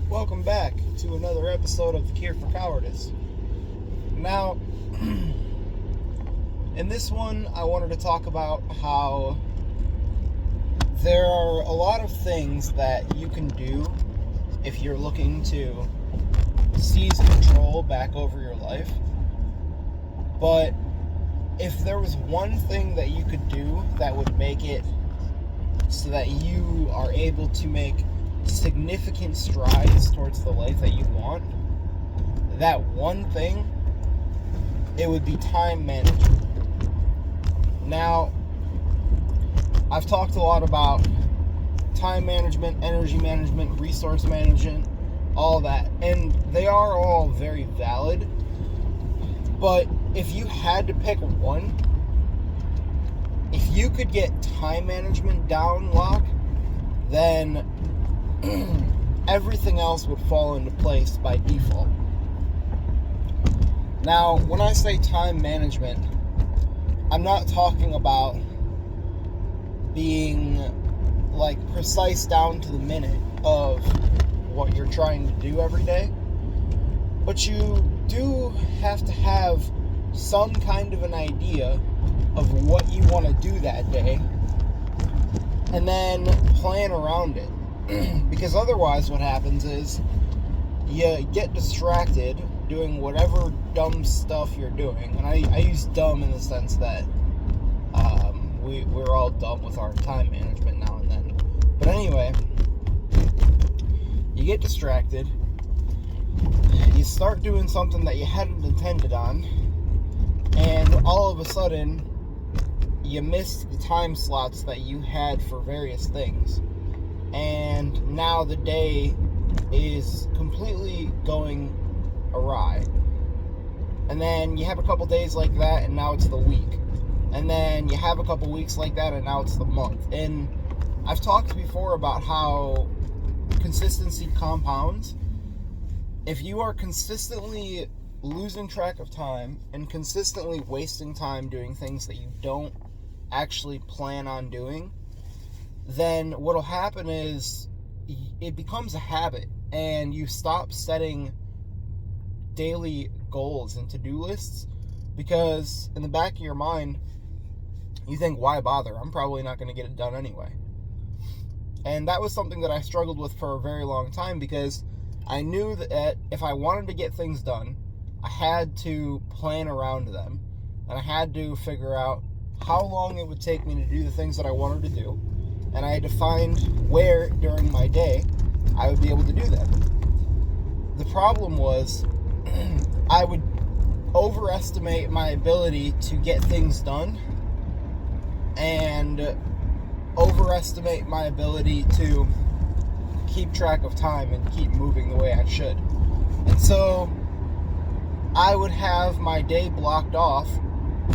Welcome back to another episode of The Cure for Cowardice. Now, in this one, I wanted to talk about how there are a lot of things that you can do if you're looking to seize control back over your life. But if there was one thing that you could do that would make it so that you are able to make significant strides towards the life that you want, that one thing, it would be time management. Now, I've talked a lot about time management, energy management, resource management, all that, and they are all very valid, but if you had to pick one, if you could get time management down lock, then everything else would fall into place by default. Now, when I say time management, I'm not talking about being like precise down to the minute of what you're trying to do every day, but you do have to have some kind of an idea of what you want to do that day and then plan around it. Because otherwise what happens is you get distracted doing whatever dumb stuff you're doing. And I use dumb in the sense that we're all dumb with our time management now and then. But anyway, you get distracted, you start doing something that you hadn't intended on, and all of a sudden you missed the time slots that you had for various things. And now the day is completely going awry. And then you have a couple days like that, and now it's the week. And then you have a couple weeks like that, and now it's the month. And I've talked before about how consistency compounds. If you are consistently losing track of time and consistently wasting time doing things that you don't actually plan on doing, then what'll happen is it becomes a habit, and you stop setting daily goals and to-do lists, because in the back of your mind you think, why bother? I'm probably not going to get it done anyway. And that was something that I struggled with for a very long time, because I knew that if I wanted to get things done, I had to plan around them, and I had to figure out how long it would take me to do the things that I wanted to do, and I had to find where during my day I would be able to do that. The problem was I would overestimate my ability to get things done and overestimate my ability to keep track of time and keep moving the way I should. And so I would have my day blocked off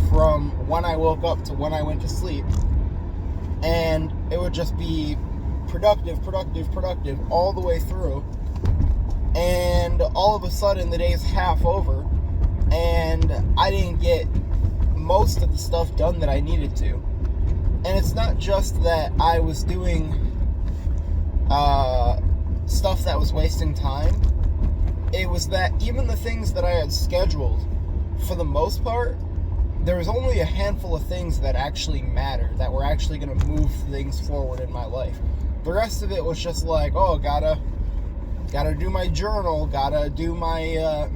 from when I woke up to when I went to sleep, and it would just be productive all the way through, and all of a sudden the day's half over and I didn't get most of the stuff done that I needed to. And it's not just that I was doing stuff that was wasting time, it was that even the things that I had scheduled, for the most part, there was only a handful of things that actually mattered, that were actually going to move things forward in my life. The rest of it was just like, oh, gotta do my journal, gotta do my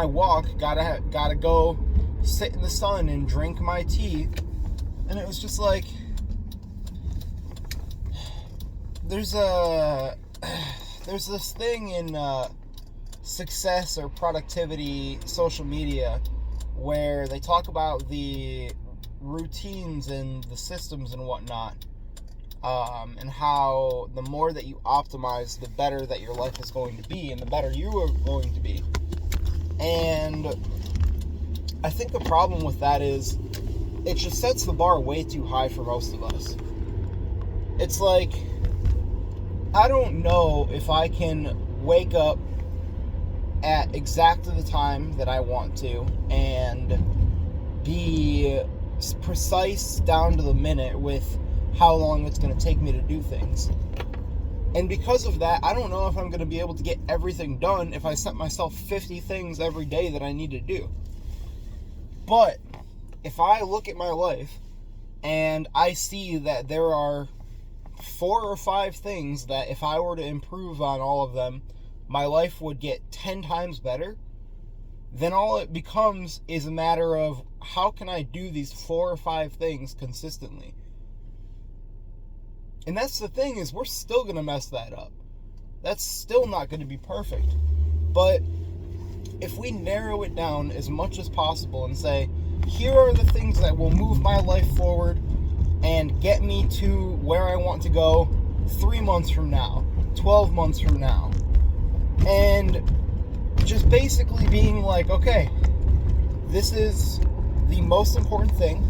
walk, gotta go sit in the sun and drink my tea. And it was just like, there's this thing in success or productivity social media where they talk about the routines and the systems and whatnot, and how the more that you optimize, the better that your life is going to be, and the better you are going to be. And I think the problem with that is it just sets the bar way too high for most of us. It's like, I don't know if I can wake up at exactly the time that I want to and be precise down to the minute with how long it's going to take me to do things. And because of that, I don't know if I'm going to be able to get everything done if I set myself 50 things every day that I need to do. But if I look at my life and I see that there are 4 or 5 things that if I were to improve on all of them, my life would get 10 times better, then all it becomes is a matter of how can I do these 4 or 5 things consistently. And that's the thing, is we're still going to mess that up. That's still not going to be perfect. But if we narrow it down as much as possible and say, here are the things that will move my life forward and get me to where I want to go 3 months from now, 12 months from now. And just basically being like, okay, this is the most important thing.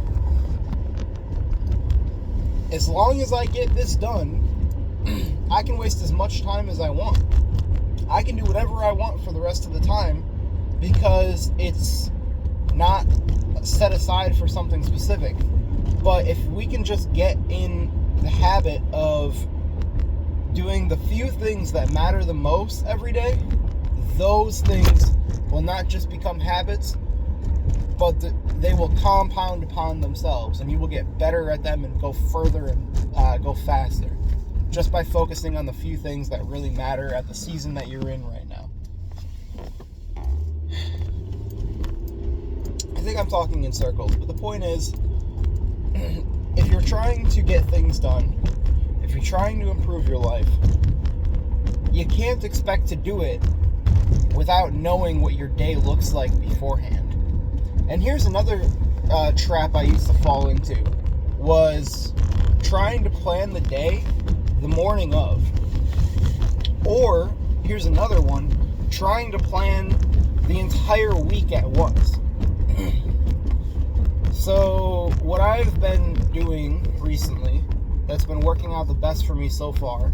As long as I get this done, I can waste as much time as I want. I can do whatever I want for the rest of the time because it's not set aside for something specific. But if we can just get in the habit of doing the few things that matter the most every day, those things will not just become habits, but they will compound upon themselves, and you will get better at them and go further and go faster just by focusing on the few things that really matter at the season that you're in right now. I think I'm talking in circles, but the point is, if you're trying to get things done, if you're trying to improve your life, you can't expect to do it without knowing what your day looks like beforehand. And here's another trap I used to fall into, was trying to plan the day the morning of. Or, here's another one, trying to plan the entire week at once. So, what I've been doing recently, that's been working out the best for me so far,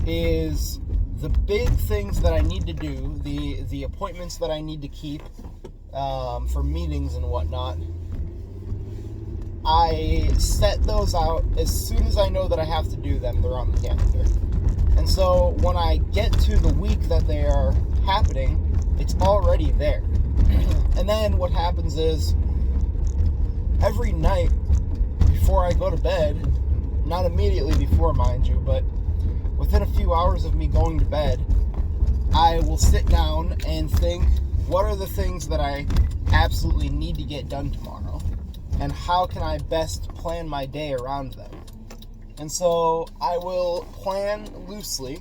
is the big things that I need to do, the appointments that I need to keep, for meetings and whatnot, I set those out as soon as I know that I have to do them. They're on the calendar. And so when I get to the week that they are happening, it's already there. And then what happens is, every night before I go to bed, not immediately before, mind you, but within a few hours of me going to bed, I will sit down and think, what are the things that I absolutely need to get done tomorrow? And how can I best plan my day around them? And so I will plan loosely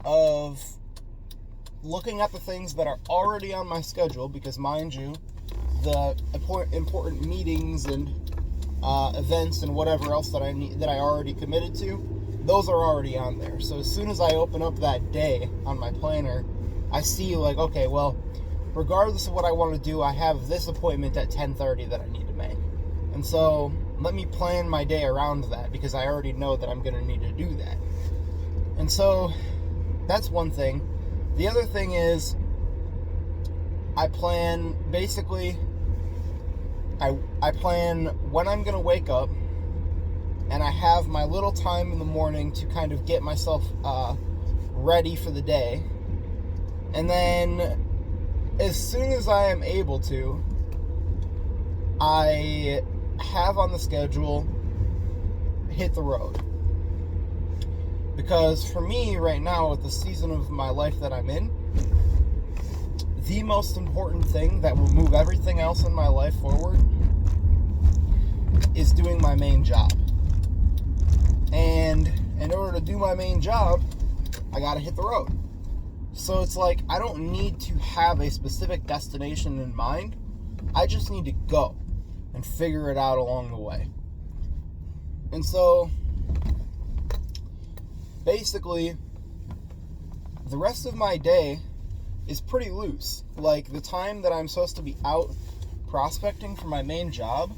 of looking at the things that are already on my schedule, because mind you, the important meetings and events and whatever else that I already committed to, those are already on there. So as soon as I open up that day on my planner, I see like, okay, well, regardless of what I want to do, I have this appointment at 10:30 that I need to make. And so let me plan my day around that, because I already know that I'm going to need to do that. And so that's one thing. The other thing is, I plan, basically, I plan when I'm going to wake up, and I have my little time in the morning to kind of get myself ready for the day. And then as soon as I am able to, I have on the schedule hit the road. Because for me right now, at the season of my life that I'm in, the most important thing that will move everything else in my life forward is doing my main job. And in order to do my main job, I gotta hit the road. So it's like, I don't need to have a specific destination in mind. I just need to go and figure it out along the way. And so, basically, the rest of my day is pretty loose. Like, the time that I'm supposed to be out prospecting for my main job,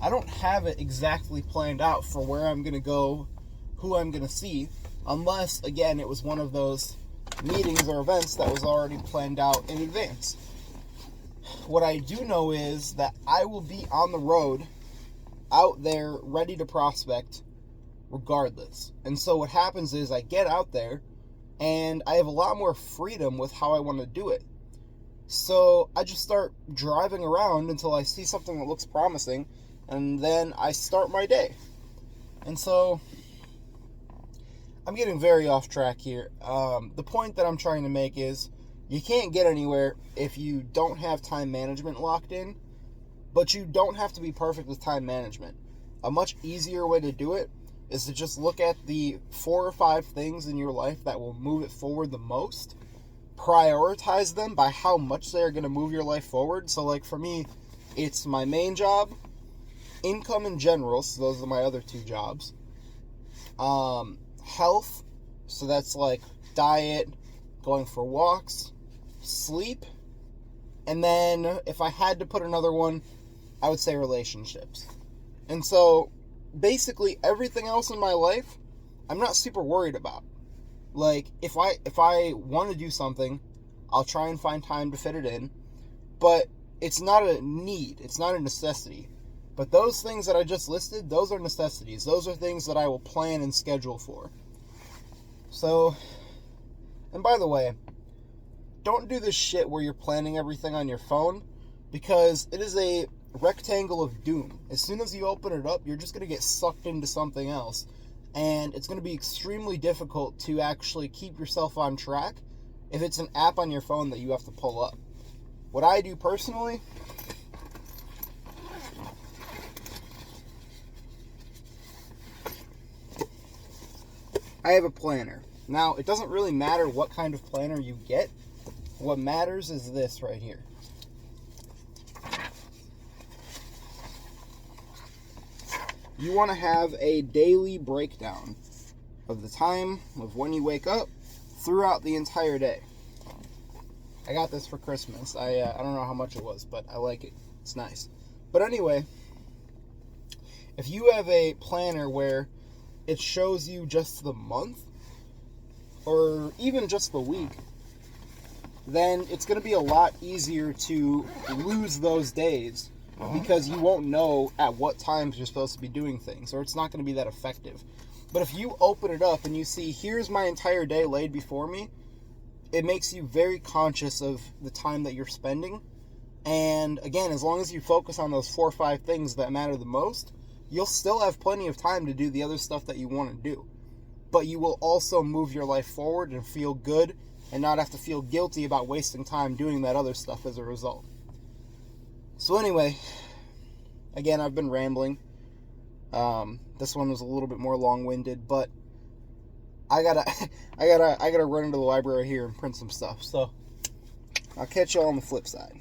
I don't have it exactly planned out for where I'm going to go, who I'm going to see, unless, again, it was one of those meetings or events that was already planned out in advance. What I do know is that I will be on the road, out there, ready to prospect regardless. And so what happens is I get out there and I have a lot more freedom with how I want to do it. So I just start driving around until I see something that looks promising, and then I start my day. And so I'm getting very off track here. The point that I'm trying to make is you can't get anywhere if you don't have time management locked in, but you don't have to be perfect with time management. A much easier way to do it is to just look at the 4 or 5 things in your life that will move it forward the most, prioritize them by how much they're going to move your life forward. So like for me, it's my main job, income in general, so those are my other 2 jobs, health, so that's like diet, going for walks, sleep, and then if I had to put another one, I would say relationships. And so basically everything else in my life I'm not super worried about. Like if I want to do something, I'll try and find time to fit it in, but it's not a need, it's not a necessity. But those things that I just listed, those are necessities. Those are things that I will plan and schedule for. So, and by the way, don't do this shit where you're planning everything on your phone, because it is a rectangle of doom. As soon as you open it up, you're just going to get sucked into something else, and it's going to be extremely difficult to actually keep yourself on track if it's an app on your phone that you have to pull up. What I do personally, I have a planner. Now, it doesn't really matter what kind of planner you get. What matters is this right here. You want to have a daily breakdown of the time of when you wake up throughout the entire day. I got this for Christmas. I don't know how much it was, but I like it. It's nice. But anyway, if you have a planner where it shows you just the month or even just the week, then it's going to be a lot easier to lose those days, because you won't know at what times you're supposed to be doing things, or it's not going to be that effective. But if you open it up and you see, here's my entire day laid before me, it makes you very conscious of the time that you're spending. And again, as long as you focus on those 4 or 5 things that matter the most, you'll still have plenty of time to do the other stuff that you want to do. But you will also move your life forward and feel good and not have to feel guilty about wasting time doing that other stuff as a result. So anyway, again, I've been rambling. This one was a little bit more long-winded, but I gotta run into the library here and print some stuff. So I'll catch y'all on the flip side.